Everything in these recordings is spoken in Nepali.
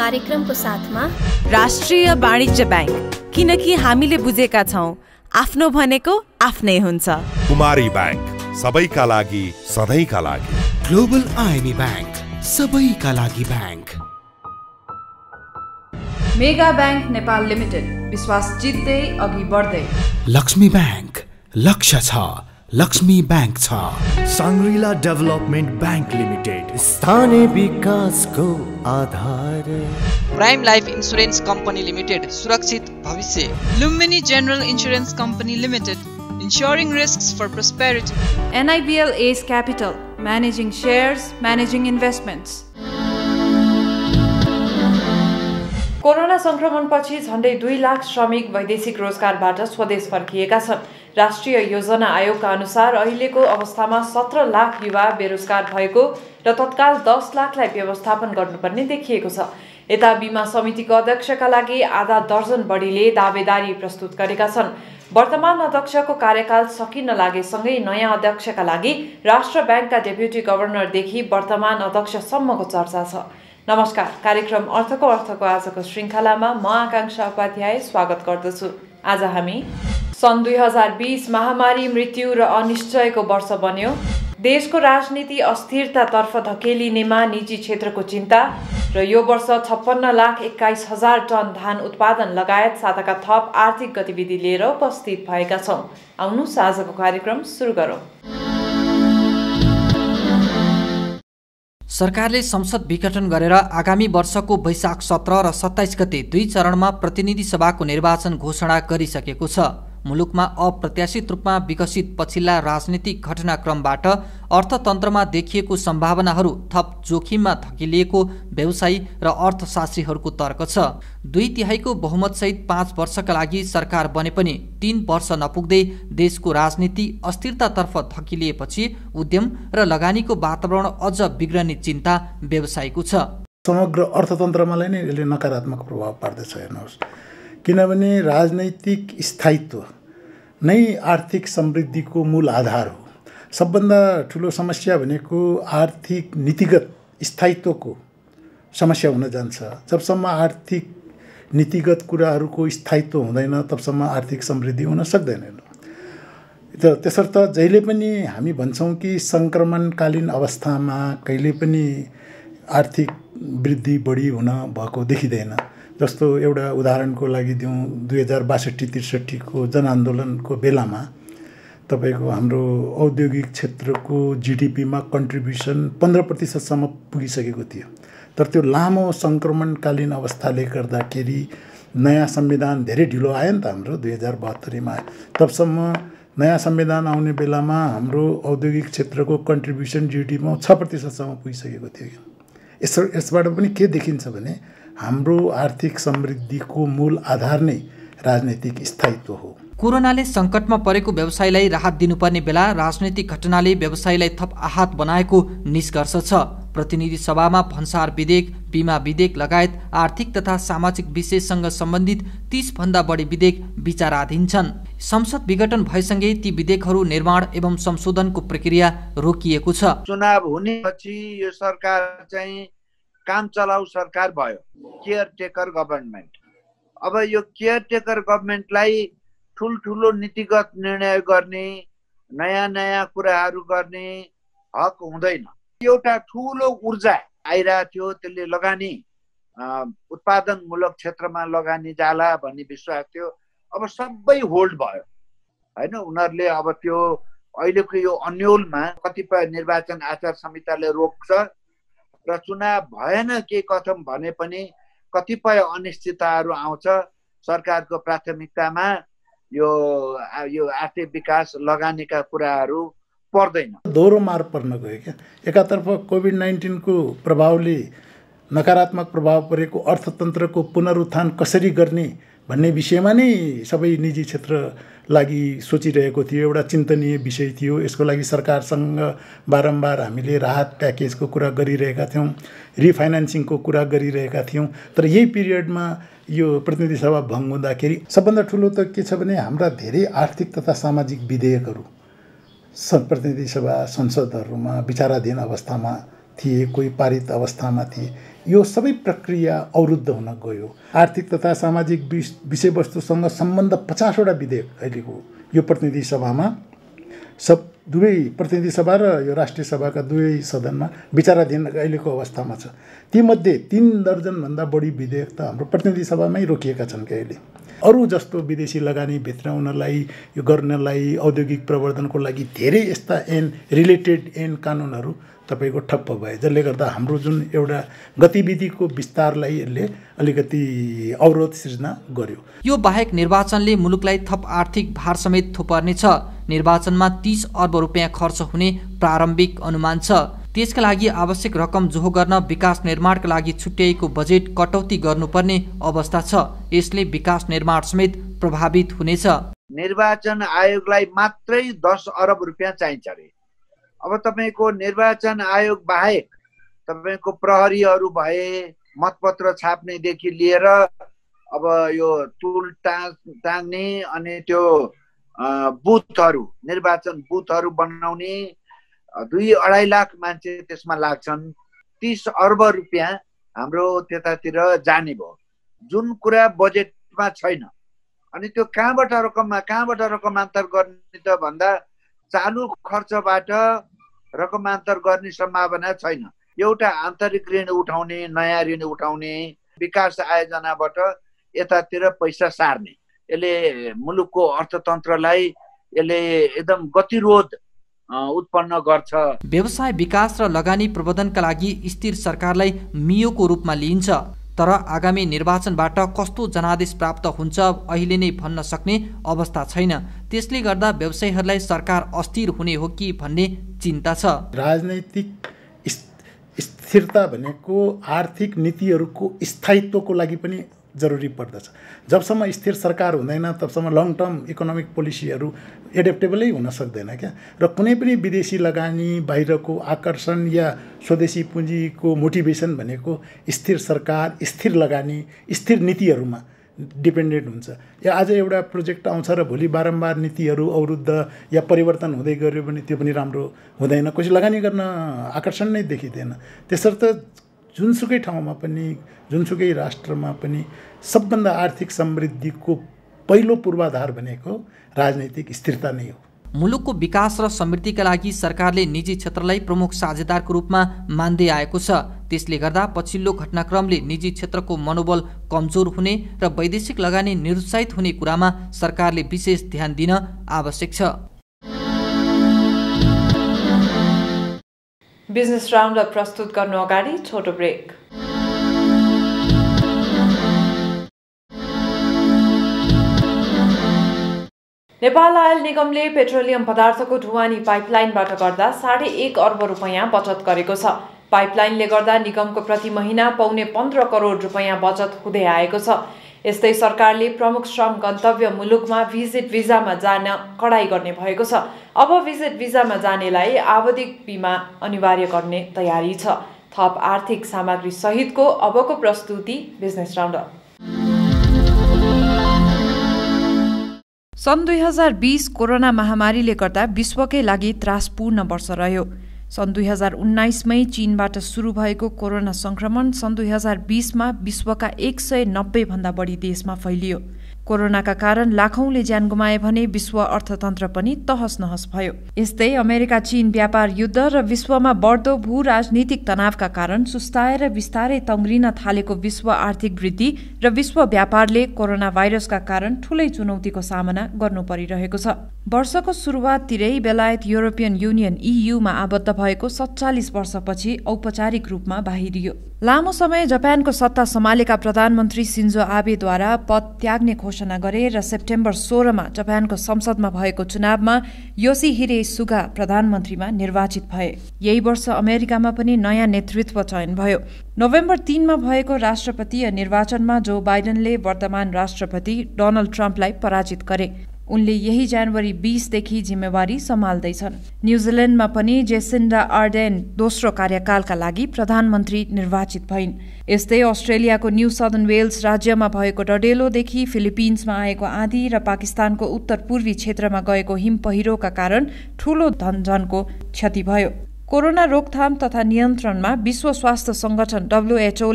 कार्यक्रमको साथमा राष्ट्रिय वाणिज्य ब्याङ्क, किनकि हामीले बुझेका छौँ आफ्नो भनेको आफ्नै हुन्छ। कुमारी ब्याङ्क, सबैका लागि सधैँका लागि। ग्लोबल आइएमई ब्याङ्क, सबैका लागि bank. Mega bank Nepal limited, विश्वास जित्दै अघि बढ्दै। लक्ष्मी ब्याङ्क, लक्ष्य छ, लक्ष्मी ब्याङ्क छ। साङ्ग्रिला डेभलपमेन्ट ब्याङ्क लिमिटेड, स्थानीय विकासको आधार। Prime life insurance company limited, सुरक्षित भविष्य। Lumbini general insurance company limited, ensuring risks for prosperity. NIBL Ace Capital, managing shares, managing investments. Corona संक्रमणपछि झण्डै 2 लाख श्रमिक वैदेशिक रोजगारबाट स्वदेश फर्किएका छन्। राष्ट्रिय योजना आयोगका अनुसार अहिलेको अवस्थामा 17 लाख युवा बेरोजगार भएको र तत्काल 10 लाखलाई व्यवस्थापन गर्नुपर्ने देखिएको छ। यता बीमा समितिको अध्यक्षका लागि आधा दर्जन बढीले दावेदारी प्रस्तुत गरेका छन्। वर्तमान अध्यक्षको कार्यकाल सकिन लागेसँगै नयाँ अध्यक्षका लागि राष्ट्र ब्याङ्कका डेप्युटी गभर्नरदेखि वर्तमान अध्यक्षसम्मको चर्चा छ। नमस्कार, कार्यक्रम अर्थको आजको श्रृङ्खलामा म आकाङ्क्षा उपाध्याय स्वागत गर्दछु। आज हामी सन् 2020 महामारी, मृत्यु र अनिश्चयको वर्ष बन्यो। देशको राजनीति अस्थिरतातर्फ धकेलिनेमा निजी क्षेत्रको चिन्ता र यो वर्ष 56,21,000 टन धान उत्पादन लगायत साताका थप आर्थिक गतिविधि लिएर उपस्थित भएका छौँ। आउनुहोस् आजको कार्यक्रम सुरु गरौँ। सरकारले संसद विघटन गरेर आगामी वर्षको वैशाख 17 र 27 गते 2 चरणमा प्रतिनिधि सभाको निर्वाचन घोषणा गरिसकेको छ। मुलुकमा अप्रत्याशित रूपमा विकसित पछिल्ला राजनीतिक घटनाक्रमबाट अर्थतन्त्रमा देखिएको सम्भावनाहरू थप जोखिममा धकेलिएको व्यवसायी र अर्थशास्त्रीहरूको तर्क छ। 2/3 बहुमतसहित 5 वर्षका लागि सरकार बने पनि 3 वर्ष नपुग्दै देशको राजनीति अस्थिरतातर्फ धकेलिएपछि उद्यम र लगानीको वातावरण अझ बिग्रने चिन्ता व्यवसायीको छ। समग्र अर्थतन्त्रमा नै यसले नकारात्मक प्रभाव पार्दछ। हेर्नुहोस्, किनभने राजनैतिक स्थायित्व नै आर्थिक समृद्धिको मूल आधार हो। सबभन्दा ठुलो समस्या भनेको आर्थिक नीतिगत स्थायित्वको समस्या हुन जान्छ। जबसम्म आर्थिक नीतिगत कुराहरूको स्थायित्व हुँदैन तबसम्म आर्थिक समृद्धि हुन सक्दैन। त्यसर्थ जहिले पनि हामी भन्छौँ कि सङ्क्रमणकालीन अवस्थामा कहिले पनि आर्थिक वृद्धि बढी हुन भएको देखिँदैन। जस्तो एउटा उदाहरणको लागि दिउँ, 2062-63 को जनआन्दोलनको बेलामा तपाईँको हाम्रो औद्योगिक क्षेत्रको जिडिपीमा कन्ट्रिब्युसन 15% पुगिसकेको थियो। तर त्यो लामो सङ्क्रमणकालीन अवस्थाले गर्दाखेरि नयाँ संविधान धेरै ढिलो आयो नि त हाम्रो 2072 आयो। तबसम्म नयाँ संविधान आउने बेलामा हाम्रो औद्योगिक क्षेत्रको कन्ट्रिब्युसन जिडिपीमा 6% पुगिसकेको थियो। यसबाट पनि के देखिन्छ भने हाम्रो आर्थिक समृद्धिको मूल आधार नै राजनैतिक स्थायित्व हो। कोरोनाले सङ्कटमा परेको व्यवसायलाई राहत दिनुपर्ने बेला राजनैतिक घटनाले व्यवसायलाई थप आहत बनाएको निष्कर्ष छ। प्रतिनिधि सभामा भन्सार विधेयक, बीमा विधेयक लगायत आर्थिक तथा सामाजिक विषयसँग सम्बन्धित 30 भन्दा बढी विधेयक विचाराधीन छन्। संसद विघटन भएसँगै ती विधेयकहरू निर्माण एवं संशोधनको प्रक्रिया रोकिएको छ। चुनाव हुनेपछि यो सरकार चाहिँ काम चलाउ सरकार भयो, केयर टेकर गभर्नमेन्ट। अब यो केयर टेकर गभर्नमेन्टलाई ठुल्ठुलो नीतिगत निर्णय गर्ने, नयाँ नयाँ कुराहरू गर्ने हक हुँदैन। एउटा ठुलो ऊर्जा आइरहेको थियो, त्यसले लगानी उत्पादनमूलक क्षेत्रमा लगानी जाला भन्ने विश्वास थियो। अब सबै होल्ड भयो होइन। उनीहरूले अब त्यो अहिलेको यो अन्योलमा कतिपय निर्वाचन आचार संहिताले रोक्छ र चुनाव भएन के कथम भने पनि कतिपय अनिश्चितताहरू आउँछ। सरकारको प्राथमिकतामा यो आर्थिक विकास लगानीका कुराहरू पर्दैन। दोहोरो मार पर्न गयो क्या। एकातर्फ कोभिड-19 को प्रभावले नकारात्मक प्रभाव परेको अर्थतन्त्रको पुनरुत्थान कसरी गर्ने भन्ने विषयमा नै सबै निजी क्षेत्र लागि सोचिरहेको थियो। एउटा चिन्तनीय विषय थियो। यसको लागि सरकारसँग बारम्बार हामीले राहत प्याकेजको कुरा गरिरहेका थियौँ, रिफाइनेन्सिङको कुरा गरिरहेका थियौँ। तर यही पिरियडमा यो प्रतिनिधि सभा भङ्ग हुँदाखेरि सबभन्दा ठुलो त के छ भने हाम्रा धेरै आर्थिक तथा सामाजिक विधेयकहरू प्रतिनिधि सभा संसदहरूमा विचाराधीन अवस्थामा थिए, कोही पारित अवस्थामा थिए। यो सबै प्रक्रिया अवरुद्ध हुन गयो। आर्थिक तथा सामाजिक विषयवस्तुसँग सम्बन्ध 50 वटा विधेयक अहिलेको यो प्रतिनिधि सभामा दुवै प्रतिनिधि सभा र यो राष्ट्रिय सभाका दुवै सदनमा विचाराधीन अहिलेको अवस्थामा छ। तीमध्ये 3 दर्जनभन्दा बढी विधेयक त हाम्रो प्रतिनिधि सभामै रोकिएका छन् कि अहिले। अरू जस्तो विदेशी लगानी भित्राउनलाई, यो गर्नलाई, औद्योगिक प्रवर्धनको लागि धेरै यस्ता रिलेटेड कानुनहरू तपाईँको ठप्प भए, जसले गर्दा हाम्रो जुन एउटा गतिविधिको विस्तारलाई यसले अलिकति अवरोध सिर्जना गर्यो। यो बाहेक निर्वाचनले मुलुकलाई थप आर्थिक भार समेत थोपर्नेछ। निर्वाचनमा 30 अर्ब रुपियाँ खर्च हुने प्रारम्भिक अनुमान छ। त्यसका लागि आवश्यक रकम जोहो गर्न विकास निर्माणका लागि छुट्याइएको बजेट कटौती गर्नुपर्ने अवस्था छ। यसले विकास निर्माण समेत प्रभावित हुनेछ। निर्वाचन आयोगलाई मात्रै 10 अर्ब रुपियाँ चाहिन्छ अरे। अब तपाईको निर्वाचन आयोग बाहेक तपाईको प्रहरीहरू भए, मतपत्र छाप्नेदेखि लिएर अब यो तुल टाङ्ने अनि त्यो बुथहरू, निर्वाचन बुथहरू बनाउने 2-2.5 लाख मान्छे त्यसमा लाग्छन्। 30 अर्ब रुपियाँ हाम्रो त्यतातिर जाने भयो, जुन कुरा बजेटमा छैन। अनि त्यो कहाँबाट रकमान्तर गर्ने त भन्दा चालु खर्चबाट रकमान्तर गर्ने सम्भावना छैन। एउटा आन्तरिक ऋण उठाउने, नयाँ ऋण उठाउने, विकास आयोजनाबाट यतातिर पैसा सार्ने, यसले मुलुकको अर्थतन्त्रलाई यसले एकदम गतिरोध उत्पन्न गर्छ। व्यवसाय विकास र लगानी प्रबन्धनका लागि स्थिर सरकारलाई मियोको रूपमा लिइन्छ। तर आगामी निर्वाचनबाट कस्तो जनादेश प्राप्त हुन्छ अहिले नै भन्न सक्ने अवस्था छैन। त्यसले गर्दा व्यवसायीहरूलाई सरकार अस्थिर हुने हो कि भन्ने चिन्ता छ। राजनैतिक स्थिरता भनेको आर्थिक नीतिहरूको स्थायित्वको लागि पनि जरुरी पर्दछ। जबसम्म स्थिर सरकार हुँदैन तबसम्म लङ टर्म इकोनोमिक पोलिसीहरू एडेप्टेबलै हुन सक्दैन क्या। र कुनै पनि विदेशी लगानी, बाहिरको आकर्षण या स्वदेशी पुँजीको मोटिभेसन भनेको स्थिर सरकार, स्थिर लगानी, स्थिर नीतिहरूमा डिपेन्डेन्ट हुन्छ। या आज एउटा प्रोजेक्ट आउँछ र भोलि बारम्बार नीतिहरू अवरुद्ध या परिवर्तन हुँदै गयो भने त्यो पनि राम्रो हुँदैन। कसै लगानी गर्न आकर्षण नै देखिँदैन। त्यसर्थ जुनसुकै ठाउँमा पनि, जुनसुकै राष्ट्रमा पनि सबभन्दा आर्थिक समृद्धिको पहिलो पूर्वाधार भनेको राजनैतिक स्थिरता नै हो। मुलुकको विकास र समृद्धिका लागि सरकारले निजी क्षेत्रलाई प्रमुख साझेदारको रूपमा मान्दै आएको छ। त्यसले गर्दा पछिल्लो घटनाक्रमले निजी क्षेत्रको मनोबल कमजोर हुने र वैदेशिक लगानी निरुत्साहित हुने कुरामा सरकारले विशेष ध्यान दिन आवश्यक छ। बिजनेस राउन्डअप प्रस्तुत गर्नु अगाडि छोटो ब्रेक। नेपाल आयल निगमले पेट्रोलियम पदार्थको ढुवानी पाइपलाइनबाट गर्दा 1.5 अर्ब रुपियाँ बचत गरेको छ। पाइपलाइनले गर्दा निगमको प्रति महिना 15 करोड रुपियाँ बचत हुँदै आएको छ। यस्तै सरकारले प्रमुख श्रम गन्तव्य मुलुकमा भिजिट भिजामा जान कडाई गर्ने भएको छ। अब भिजिट भिजामा जानेलाई आवधिक बिमा अनिवार्य गर्ने तयारी छ। थप आर्थिक सामग्री सहितको अबको प्रस्तुति बिजनेस राउन्डअप। सन् 2020 कोरोना महामारीले गर्दा विश्वकै लागि त्रासपूर्ण वर्ष रह्यो। सन् 2019 मै चीनबाट सुरु भएको कोरोना संक्रमण सन् 2020 मा विश्वका 190 भन्दा बढी देशमा फैलियो। कोरोनाका कारण लाखौंले ज्यान गुमाए भने विश्व अर्थतन्त्र पनि तहस नहस भयो। यस्तै अमेरिका चीन व्यापार युद्ध र विश्वमा बढ्दो भू राजनीतिक तनावका कारण सुस्ताएर बिस्तारै तङ्ग्रिन थालेको विश्व आर्थिक वृद्धि र विश्व व्यापारले कोरोना भाइरसका कारण ठूलै चुनौतीको सामना गर्नु परिरहेको छ। वर्षको सुरुवाततिरै बेलायत युरोपियन युनियन ईयूमा आबद्ध भएको 47 वर्षपछि औपचारिक रूपमा बाहिरियो। लामो समय जापानको सत्ता सम्हालेका प्रधानमन्त्री सिन्जो आबेद्वारा पद त्याग्ने घोषणा गरे र सेप्टेम्बर 16 मा जापानको संसदमा भएको चुनावमा योसिहिरे सुगा प्रधानमन्त्रीमा निर्वाचित भए। यही वर्ष अमेरिकामा पनि नयाँ नेतृत्व चयन भयो। नोभेम्बर 3 मा भएको राष्ट्रपतीय निर्वाचनमा जो बाइडेनले वर्तमान राष्ट्रपति डोनाल्ड ट्रम्पलाई पराजित गरे। उनले यही जनवरी 20 देखि जिम्मेवारी सम्हाल्दैछन्। न्युजिल्यान्डमा पनि जेसिन्डा आर्डेन दोस्रो कार्यकालका लागि प्रधानमन्त्री निर्वाचित भइन्। यस्तै अस्ट्रेलियाको न्यू साउदर्न वेल्स राज्यमा भएको डडेलोदेखि फिलिपिन्समा आएको आँधी र पाकिस्तानको उत्तर पूर्वी क्षेत्रमा गएको हिम पहिरोका कारण ठूलो धनजनको क्षति भयो। कोरोना रोकथाम तथा नियन्त्रणमा विश्व स्वास्थ्य संगठन WHO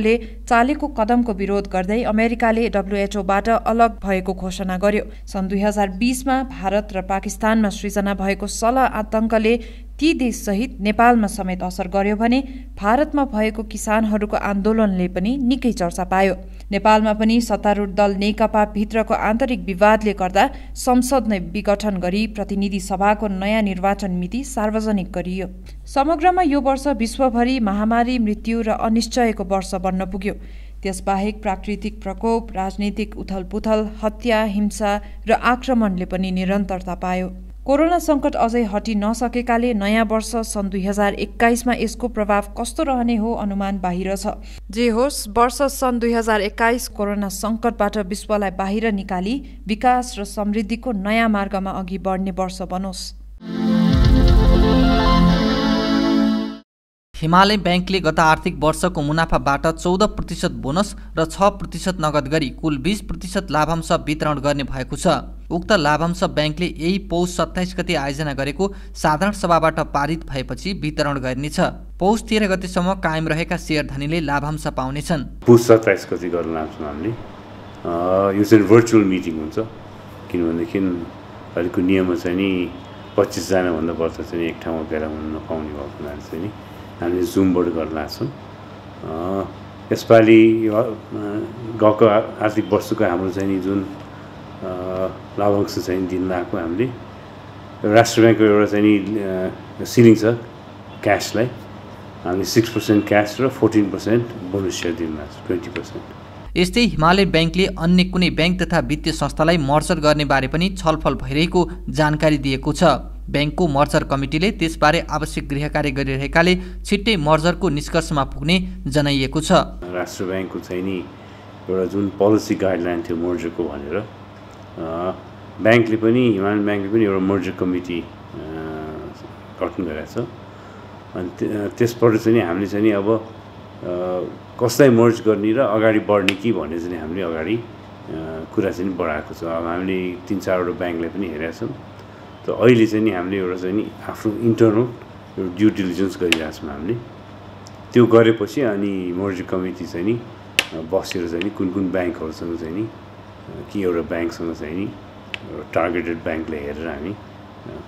चालेको कदमको विरोध गर्दै अमेरिकाले WHOबाट अलग भएको घोषणा गर्यो। सन् 2020मा भारत र पाकिस्तानमा सृजना भएको सलह आतंकले ती देशसहित नेपालमा समेत असर गर्यो भने भारतमा भएको किसानहरूको आन्दोलनले पनि निकै चर्चा पायो। नेपालमा पनि सत्तारूढ दल नेकपा भित्रको आन्तरिक विवादले गर्दा संसद नै विघटन गरी प्रतिनिधि सभाको नयाँ निर्वाचन मिति सार्वजनिक गरियो। समग्रमा यो वर्ष विश्वभरि महामारी, मृत्यु र अनिश्चयको वर्ष बन्न पुग्यो। त्यसबाहेक प्राकृतिक प्रकोप, राजनीतिक उथलपुथल, हत्या, हिंसा र आक्रमणले पनि निरन्तरता पायो। कोरोना संकट अझै हटि नसकेकाले नयाँ वर्ष सन् 2021मा यसको प्रभाव कस्तो रहने हो अनुमान बाहिर छ। जे होस्, वर्ष सन् 2021 कोरोना संकटबाट विश्वलाई बाहिर निकाली विकास र समृद्धिको नयाँ मार्गमा अघि बढ्ने वर्ष बनोस्। हिमालय ब्याङ्कले गत आर्थिक वर्षको मुनाफाबाट 14% बोनस र 6% नगद गरी कुल 20% लाभांश वितरण गर्ने भएको छ। उक्त लाभांश ब्याङ्कले यही पौष 27 गते आयोजना गरेको साधारण सभाबाट पारित भएपछि वितरण गरिनेछ। पौष 13 गतेसम्म कायम रहेका शेयरधनीले लाभांश पाउनेछन्। पौष 27 गते गर्न लाग्छौँ हामीले। यो चाहिँ भर्चुअल मिटिङ हुन्छ, किनभनेदेखि अहिलेको नियममा चाहिँ नि 25 जना भन्दा बढ्ता चाहिँ एक ठाउँमा भेला हुन नपाउने भएको हुनाले चाहिँ नि हामीले जुमबाट गर्न लाग्छौँ। यसपालि गएको आर्थिक वर्षको हाम्रो चाहिँ नि जुन लाभांश चाहिँ दिन लागेको हामीले राष्ट्र ब्याङ्कको एउटा चाहिँ नि सिलिङ छ क्यासलाई, हामीले 6% क्यास र 14% बोनस सेयर दिन लाग्छ 20%। यस्तै हिमालय ब्याङ्कले अन्य कुनै ब्याङ्क तथा वित्तीय संस्थालाई मर्जर गर्ने बारे पनि छलफल भइरहेको जानकारी दिएको छ। ब्याङ्कको मर्जर कमिटीले त्यसबारे आवश्यक गृहकार्य गरिरहेकाले छिट्टै मर्जरको निष्कर्षमा पुग्ने जनाइएको छ। राष्ट्र ब्याङ्कको चाहिँ नि एउटा जुन पोलिसी गाइडलाइन थियो मर्जरको भनेर, ब्याङ्कले पनि हिमालयन ब्याङ्कले पनि एउटा मर्जर कमिटी गठन गरेको छ। अनि त्यसबाट चाहिँ नि हामीले चाहिँ नि अब कसलाई मर्ज गर्ने र अगाडि बढ्ने कि भन्ने चाहिँ हामीले अगाडि कुरा चाहिँ बढाएको छ। अब हामीले 3-4वटा ब्याङ्कलाई पनि हेरेका छौँ। त अहिले चाहिँ नि हामीले एउटा चाहिँ नि आफ्नो इन्टरनल ड्यु डिलिजेन्स गरिरहेको छौँ हामीले। त्यो गरेपछि अनि मर्जर कमिटी चाहिँ नि बसेर चाहिँ नि कुन कुन ब्याङ्कहरूसँग चाहिँ नि कि एउटा ब्याङ्कसँग चाहिँ नि टार्गेटेड ब्याङ्कलाई हेरेर हामी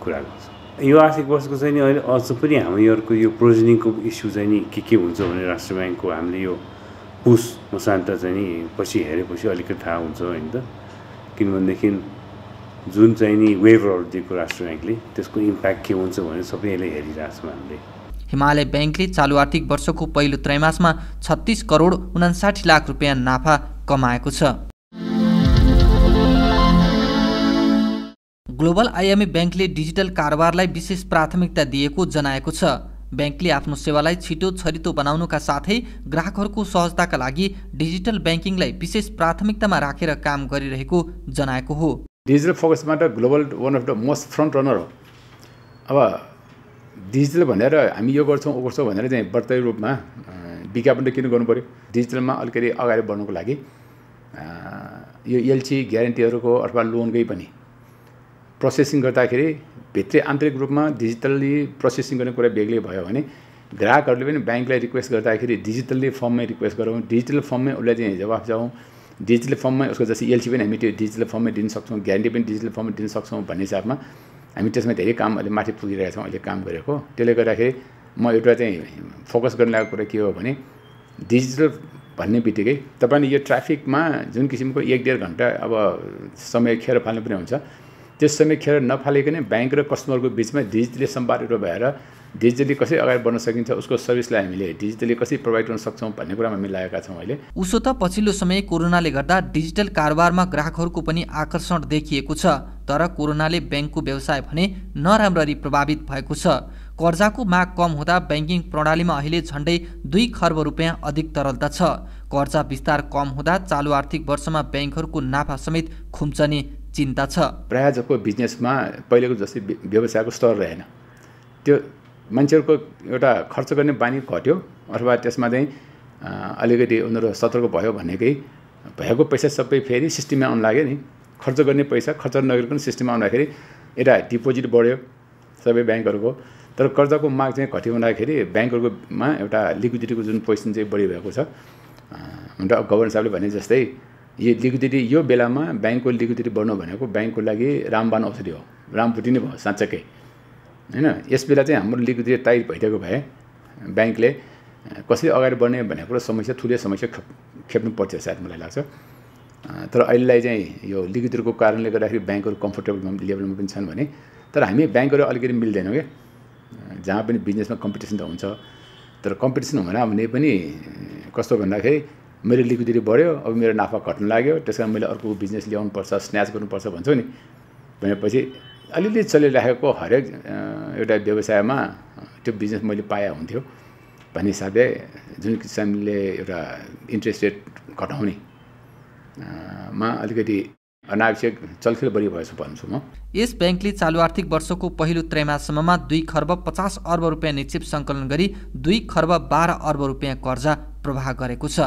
कुरा गर्छौँ। यो आर्थिक वर्षको चाहिँ नि अहिले अझ पनि हामीहरूको यो प्रोभिजनिङको इस्यु चाहिँ नि के हुन्छ भने राष्ट्र ब्याङ्कको हामीले यो पुस मसान्त चाहिँ नि पछि हेरेपछि अलिकति थाहा हुन्छ होइन त। किनभनेदेखि जुन चाहिँ नि वेभरहरू दिएको राष्ट्र ब्याङ्कले त्यसको इम्प्याक्ट के हुन्छ भने सबैले हेरिरहेको छौँ हामीले। हिमालय ब्याङ्कले चालु आर्थिक वर्षको पहिलो त्रैमासमा 36 करोड 59 लाख रुपियाँ नाफा कमाएको छ। ग्लोबल आइएमए ब्याङ्कले डिजिटल कारोबारलाई विशेष प्राथमिकता दिएको जनाएको छ। ब्याङ्कले आफ्नो सेवालाई छिटो छरितो बनाउनुका साथै ग्राहकहरूको सहजताका लागि डिजिटल ब्याङ्किङलाई विशेष प्राथमिकतामा राखेर काम गरिरहेको जनाएको हो। डिजिटल फोकसबाट global one of the most front runner हो। अब डिजिटल भनेर हामी यो गर्छौँ ओ गर्छौँ भनेर चाहिँ बढ्दै रूपमा विज्ञापन किन गर्नु पऱ्यो? डिजिटलमा अलिकति अगाडि बढ्नुको लागि यो एलसी ग्यारेन्टीहरूको अथवा लोनकै पनि प्रोसेसिङ गर्दाखेरि भित्री आन्तरिक रूपमा डिजिटल्ली प्रोसेसिङ गर्ने कुरा बेग्लै भयो भने ग्राहकहरूले पनि ब्याङ्कलाई रिक्वेस्ट गर्दाखेरि डिजिटल्ली फर्ममै रिक्वेस्ट गरौँ, डिजिटल फर्ममै उसलाई चाहिँ जवाफ जाउँ, डिजिटल फर्ममै उसको जस्तै एलसी पनि हामी त्यो डिजिटल फर्ममै दिन सक्छौँ, ग्यारेन्टी पनि डिजिटल फर्ममै दिन सक्छौँ भन्ने हिसाबमा हामी त्यसमा धेरै काम अहिले माथि पुगिरहेका छौँ अहिले काम गरेको। त्यसले गर्दाखेरि म एउटा चाहिँ फोकस गर्न लागेको कुरा के हो भने डिजिटल भन्ने बित्तिकै तपाईँले यो ट्राफिकमा जुन किसिमको 1-1.5 घन्टा अब समय खेर फाल्नु पनि हुन्छ, त्यस समय खेर नफालिकन ब्याङ्क र कस्टमरको बिचमा डिजिटली सम्पादित भएर डिजिटली कसरी अगाडि बढ्न सकिन्छ, उसको सर्भिसलाई हामीले डिजिटली कसरी प्रोभाइड गर्न सक्छौँ भन्ने कुरामा हामी लागेका छौँ अहिले। उसो त पछिल्लो समय कोरोनाले गर्दा डिजिटल कारोबारमा ग्राहकहरूको पनि आकर्षण देखिएको छ, तर कोरोनाले ब्याङ्कको व्यवसाय भने नराम्ररी प्रभावित भएको छ। कर्जाको माग कम हुँदा ब्याङ्किङ प्रणालीमा अहिले झन्डै 2 खर्ब रुपियाँ अधिक तरलता छ। कर्जा विस्तार कम हुँदा चालु आर्थिक वर्षमा ब्याङ्कहरूको नाफा समेत खुम्चने चिन्ता छ। प्रायः जसको बिजनेसमा पहिलेको जस्तै व्यवसायको स्तर रहेन, त्यो मान्छेहरूको एउटा खर्च गर्ने बानी घट्यो अथवा त्यसमा चाहिँ अलिकति उनीहरू सतर्क भयो भनेकै भएको पैसा सबै फेरि सिस्टममा आउनु लाग्यो नि। खर्च गर्ने पैसा खर्च नगरिकन सिस्टममा आउँदाखेरि एउटा डिपोजिट बढ्यो सबै ब्याङ्कहरूको, तर कर्जाको माग चाहिँ घट्यो भन्दाखेरि ब्याङ्कहरूकोमा एउटा लिक्विडिटीको जुन पोजिसन चाहिँ बढी भएको छ। हुन त गभर्नर साहबले भने जस्तै यो लिक्विडिटी यो बेलामा ब्याङ्कको लिक्विडिटी बढ्नु भनेको ब्याङ्कको लागि रामबाण औषधि हो, रामबुटी नै भयो साँच्चै हैन। यस बेला चाहिँ हाम्रो लिक्विडिटी टाइट भइदिएको भए ब्याङ्कले कसरी अगाडि बढ्ने भनेको कुरा समस्या ठुलो समस्या खेप्नु पर्थ्यो सायद मलाई लाग्छ। तर अहिलेलाई चाहिँ यो लिक्विडिटीको कारणले गर्दाखेरि ब्याङ्कहरू कम्फर्टेबल लेभलमा पनि छन् भने, तर हामी ब्याङ्कहरू अलिकति मिल्दैनौँ क्या। जहाँ पनि बिजनेसमा कम्पिटिसन त हुन्छ, तर कम्पिटिसन हुन भने पनि कस्तो भन्दाखेरि मेरो लिक्विडिटी बढ्यो, अब मेरो नाफा घट्न लाग्यो, त्यस कारण मैले अर्को बिजनेस ल्याउनुपर्छ, स्न्याच गर्नुपर्छ भन्छु नि। भनेपछि अलिअलि चलिरहेको हरेक एउटा व्यवसायमा त्यो बिजनेस मैले पाए हुन्थ्यो भन्ने हिसाबले जुन किसिमले एउटा इन्ट्रेस्ट रेट घटाउने मा अलिकति अनावश्यक चलखेल बढी भएछ भन्छु म। यस ब्याङ्कले चालु आर्थिक वर्षको पहिलो त्रैमासिकमा 2 खर्ब 50 अर्ब रुपियाँ निक्षेप सङ्कलन गरी 2 खर्ब 12 अर्ब रुपियाँ कर्जा प्रवाह गरेको छ।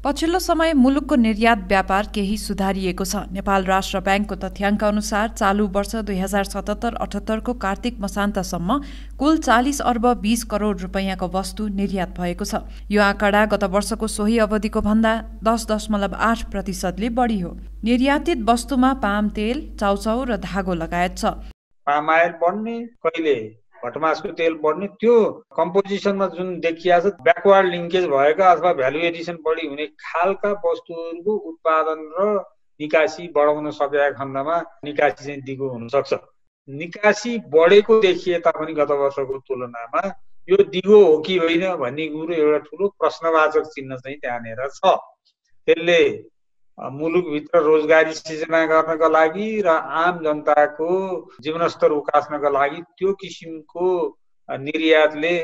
पछिल्लो समय मुलुकको निर्यात व्यापार केही सुधारिएको छ। नेपाल राष्ट्र ब्याङ्कको तथ्याङ्क अनुसार चालु वर्ष 2077-78 को कार्तिक मसान्तसम्म कुल 40 अर्ब 20 करोड रुपैयाँको वस्तु निर्यात भएको छ। यो आँकडा गत वर्षको सोही अवधिको भन्दा 10.8% बढी हो। निर्यातित वस्तुमा पाम तेल, चाउचाउ र धागो लगायत छ। पाम आयल बढ्ने, कहिले भटमासको तेल बढ्ने, त्यो कम्पोजिसनमा जुन देखिया छ ब्याकवर्ड लिङ्केज भएका अथवा भ्यालु एडिसन बढी हुने खालका वस्तुहरूको उत्पादन र निकासी बढाउन सकेका खण्डमा निकासी चाहिँ दिगो हुन सक्छ। निकासी बढेको देखिए तापनि गत वर्षको तुलनामा यो दिगो हो कि होइन भन्ने कुरो एउटा ठुलो प्रश्नवाचक चिन्ह चाहिँ त्यहाँनिर छ। त्यसले मुलुकभित्र रोजगारी सिर्जना गर्नका लागि र आम जनताको जीवनस्तर उकास्नका लागि त्यो किसिमको निर्यातले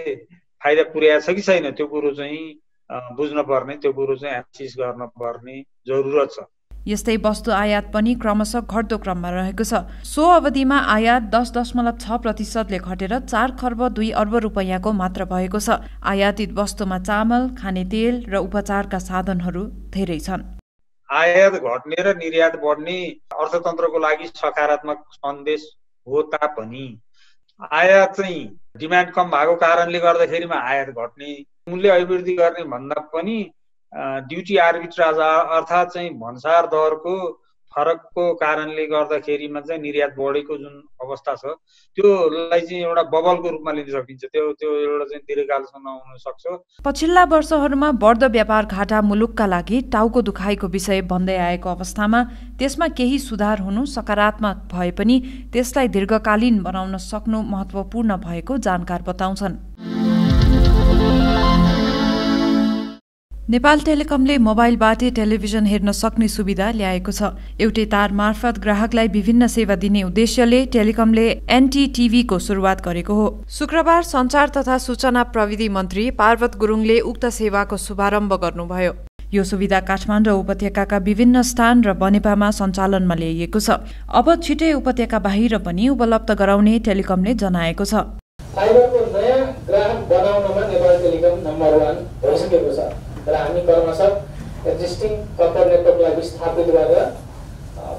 फाइदा पुर्याएको छ कि छैन त्यो कुरो चाहिँ बुझ्न पर्ने, त्यो कुरो चाहिँ एनालिसिस गर्न पर्ने जरुरत छ। यस्तै वस्तु आयात पनि क्रमशः घट्दो क्रममा रहेको छ। सो अवधिमा आयात 10.6%ले घटेर 4 खर्ब 2 अर्ब रुपैयाँको मात्र भएको छ। आयातित वस्तुमा चामल, खाने तेल र उपचारका साधनहरू धेरै छन्। आयात घट्ने र निर्यात बढ्ने अर्थतन्त्रको लागि सकारात्मक सन्देश हो तापनि आयात चाहिँ डिमान्ड कम भएको कारणले गर्दाखेरिमा आयात घट्ने, मूल्य अभिवृद्धि गर्ने भन्दा पनि ड्युटी आर्बिट्राज अर्थात् चाहिँ भन्सार दरको फरकको कारणले गर्दाखेरिमा चाहिँ निर्यात बढेको जुन अवस्था छ त्योलाई चाहिँ एउटा बबलको रूपमा लिन सकिन्छ। त्यो एउटा चाहिँ दीर्घकालसम्म हुन सक्छ। पछिल्ला वर्षहरूमा बढ्दो व्यापार घाटा मुलुकका लागि टाउको दुखाइको विषय बन्दै आएको अवस्थामा त्यसमा केही सुधार हुनु सकारात्मक भए पनि त्यसलाई दीर्घकालीन बनाउन सक्नु महत्त्वपूर्ण भएको जानकार बताउँछन्। नेपाल टेलिकमले मोबाइलबाटै टेलिभिजन हेर्न सक्ने सुविधा ल्याएको छ। एउटै तार मार्फत ग्राहकलाई विभिन्न सेवा दिने उद्देश्यले टेलिकमले एनटीटीभीको सुरुवात गरेको हो। शुक्रबार सञ्चार तथा सूचना प्रविधि मन्त्री पार्वत गुरुङले उक्त सेवाको शुभारम्भ गर्नुभयो। यो सुविधा काठमाडौँ उपत्यकाका विभिन्न स्थान र बनेपामा सञ्चालनमा ल्याइएको छ। अब छिटै उपत्यका बाहिर पनि उपलब्ध गराउने टेलिकमले जनाएको छ। फाइबरको नयाँ ग्राहक बनाउनमा नेपाल टेलिकम नम्बर 1 भइसकेको छ र हामी क्रमशः एक्जिस्टिङ कपर नेटवर्कलाई विस्थापित गरेर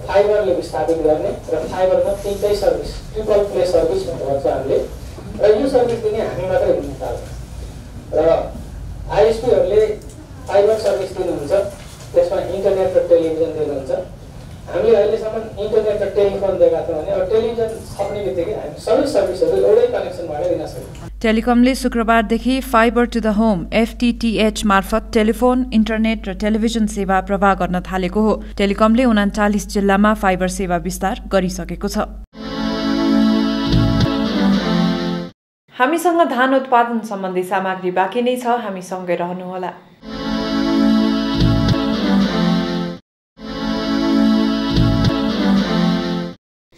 फाइबरले विस्थापित गर्ने र फाइबरमा 3टै सर्भिस ट्रिपल प्ले सर्भिस भन्छ हामीले र यो सर्भिस दिने हामी मात्रै हुन थाल्छ र आइएसपीहरूले फाइबर सर्भिस दिनुहुन्छ, त्यसमा इन्टरनेट र टेलिभिजन दिनुहुन्छ। हामीले अहिलेसम्म इन्टरनेट र टेलिफोन दिएका थियौँ भने अब टेलिभिजन सक्ने बित्तिकै हामी सबै सर्भिसहरू एउटै कनेक्सनबाट दिन सक्छौँ। टेलिकमले शुक्रबारदेखि fibre to the home FTTH मार्फत टेलिफोन, इन्टरनेट र टेलिभिजन सेवा प्रवाह गर्न थालेको हो। टेलिकमले 39 जिल्लामा फाइबर सेवा विस्तार गरिसकेको छ। हामीसँग धान उत्पादन सम्बन्धी सामग्री बाँकी नै छ, हामी सँगै रहनुहोला।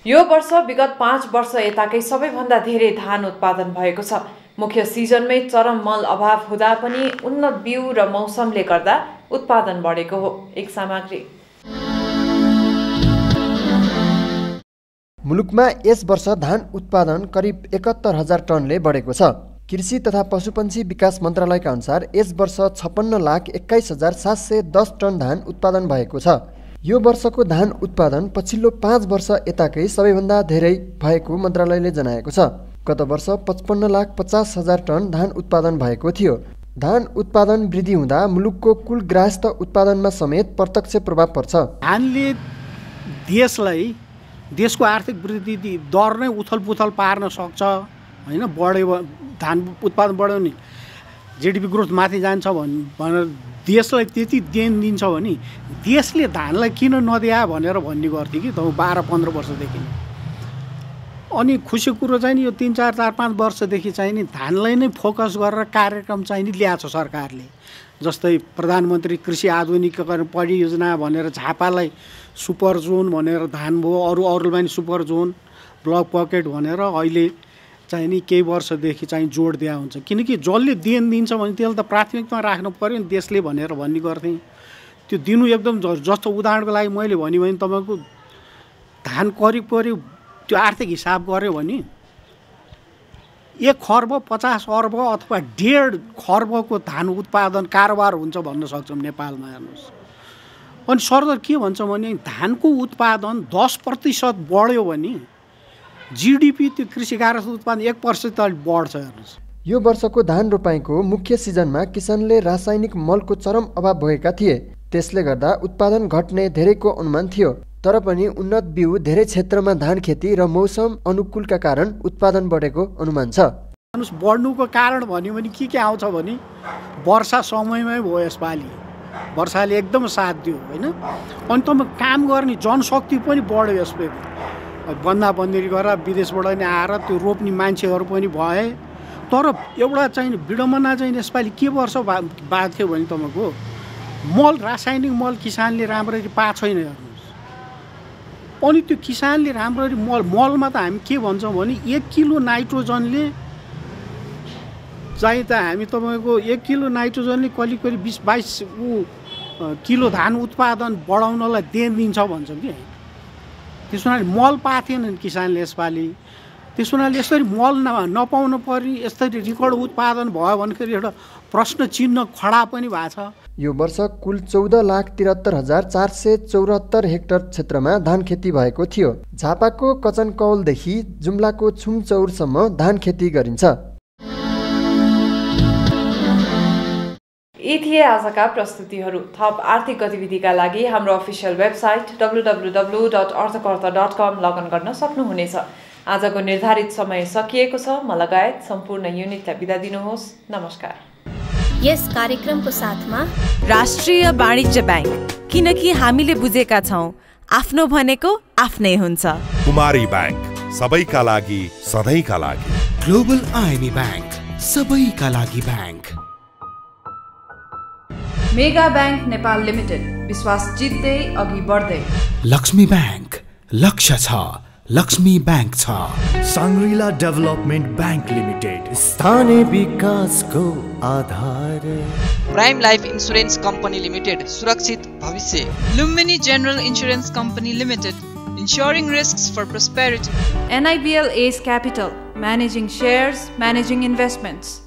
यो वर्ष विगत 5 वर्ष यताकै सबैभन्दा धेरै धान उत्पादन भएको छ। मुख्य सिजनमै चरम मल अभाव हुँदा पनि उन्नत बिउ र मौसमले गर्दा उत्पादन बढेको हो। एक सामग्री। मुलुकमा यस वर्ष धान उत्पादन करिब 71,000 टनले बढेको छ। कृषि तथा पशुपन्छी विकास मन्त्रालयका अनुसार यस वर्ष 56,21,710 टन धान उत्पादन भएको छ। यो वर्षको धान उत्पादन पछिल्लो 5 वर्ष यताकै सबैभन्दा धेरै भएको मन्त्रालयले जनाएको छ। गत वर्ष 55,50,000 टन धान उत्पादन भएको थियो। धान उत्पादन वृद्धि हुँदा मुलुकको कुल ग्राहस्थ उत्पादनमा समेत प्रत्यक्ष प्रभाव पर्छ। धानले देशको आर्थिक वृद्धि दर नै उथलपुथल पार्न सक्छ हैन। बढ्यो धान उत्पादन बढ्यो नि जीडीपी ग्रोथ माथि जान्छ भनेर देशलाई त्यति देन दिन्छ भने देशले धानलाई किन नदिया भनेर भन्ने गर्थ्यो कि 12-15 वर्षदेखि। अनि खुसीको कुरो चाहिँ नि यो 3-4-5 वर्षदेखि चाहिँ नि धानलाई नै फोकस गरेर कार्यक्रम चाहिँ नि ल्याएको छ सरकारले। जस्तै प्रधानमन्त्री कृषि आधुनिकीकरण परियोजना भनेर झापालाई सुपर जोन भनेर धान भयो, अरूलाई पनि सुपर जोन ब्लक पकेट भनेर अहिले चाहिँ नि केही वर्षदेखि चाहिँ जोड दिया हुन्छ। किनकि जसले देन दिन्छ भने त्यसले त प्राथमिकतामा राख्नु पर्यो नि देशले भनेर भन्ने गर्थेँ। त्यो दिनु एकदम जस्तो उदाहरणको लागि मैले भने तपाईँको धान करिब त्यो आर्थिक हिसाब गऱ्यो भने 1 खर्ब 50 अर्ब अथवा 1.5 खर्बको धान उत्पादन कारोबार हुन्छ भन्न सक्छौँ नेपालमा। हेर्नुहोस् अनि सरदर के भन्छ भने धानको उत्पादन 10% बढ्यो भने जीडीपी त्यो कृषि गारस्थ उत्पादन 1% बढ्छ। हेर्नुहोस् यो वर्षको धान रोपाइँको मुख्य सिजनमा किसानले रासायनिक मलको चरम अभाव भएका थिए। त्यसले गर्दा उत्पादन घट्ने धेरैको अनुमान थियो। तर पनि उन्नत बिउ धेरै क्षेत्रमा धान खेती र मौसम अनुकूलका कारण उत्पादन बढेको अनुमान छ। बढ्नुको कारण भन्यो भने के आउँछ भने वर्षा समयमै भयो। यसपालि वर्षाले एकदम साथ दियो हैन। अनि तपाईँ काम गर्ने जनशक्ति पनि बढ्यो। यसले बन्दाबन्दी गरेर विदेशबाट नि आएर त्यो रोप्ने मान्छेहरू पनि भए। तर एउटा चाहिँ विडम्बना चाहिँ यसपालि के वर्ष बाद थियो भने तपाईँको मल रासायनिक मल किसानले राम्ररी पाएको छैन। हेर्नुहोस् अनि त्यो किसानले राम्ररी मलमा त हामी के भन्छौँ भने 1 किलो नाइट्रोजनले चाहिँ त हामी तपाईँको 1 किलो नाइट्रोजनले करिब 20-22 किलो धान उत्पादन बढाउनलाई देन दिन्छ भन्छौँ कि। त्यसो हुनाले मल पाएको थिएन किसानले यसपालि। त्यसो हुनाले यसरी मल नपाउनु पर्ने यसरी रेकर्ड उत्पादन भयो भनेखेरि एउटा प्रश्न चिन्ह खडा पनि भएको छ। यो वर्ष कुल 14,73,474 हेक्टर क्षेत्रमा धान खेती भएको थियो। झापाको कचनकौलदेखि जुम्लाको छुमचौरसम्म धान खेती गरिन्छ। यी थिए आजका प्रस्तुतिहरू। थप आर्थिक गतिविधिका लागि हाम्रो अफिसियल वेबसाइट www.arthakarta.com लगइन गर्न सक्नुहुनेछ। आजको निर्धारित समय सकिएको छ। म लगायत सम्पूर्ण युनिटलाई बिदा दिनुहोस्। नमस्कार। यस कार्यक्रमको साथमा राष्ट्रिय वाणिज्य बैंक, किनकि हामीले बुझेका छौं आफ्नो भनेको आफ्नै हुन्छ। कुमारी बैंक, सबैका लागि सधैँका लागि। ग्लोबल आइएमई बैंक, सबैका लागि bank. Mega bank Nepal limited, विश्वास जित्दै अघि बढ्दै। लक्ष्मी बैंक, लक्ष्य छ, लक्ष्मी बैंक छ। सांग्रिला डेभलपमेन्ट बैंक लिमिटेड, स्थानीय विकासको आधार। Prime life insurance company limited, सुरक्षित भविष्य। Lumbini general insurance company limited, ensuring risks for prosperity. NIBL Ace Capital, managing shares, managing investments.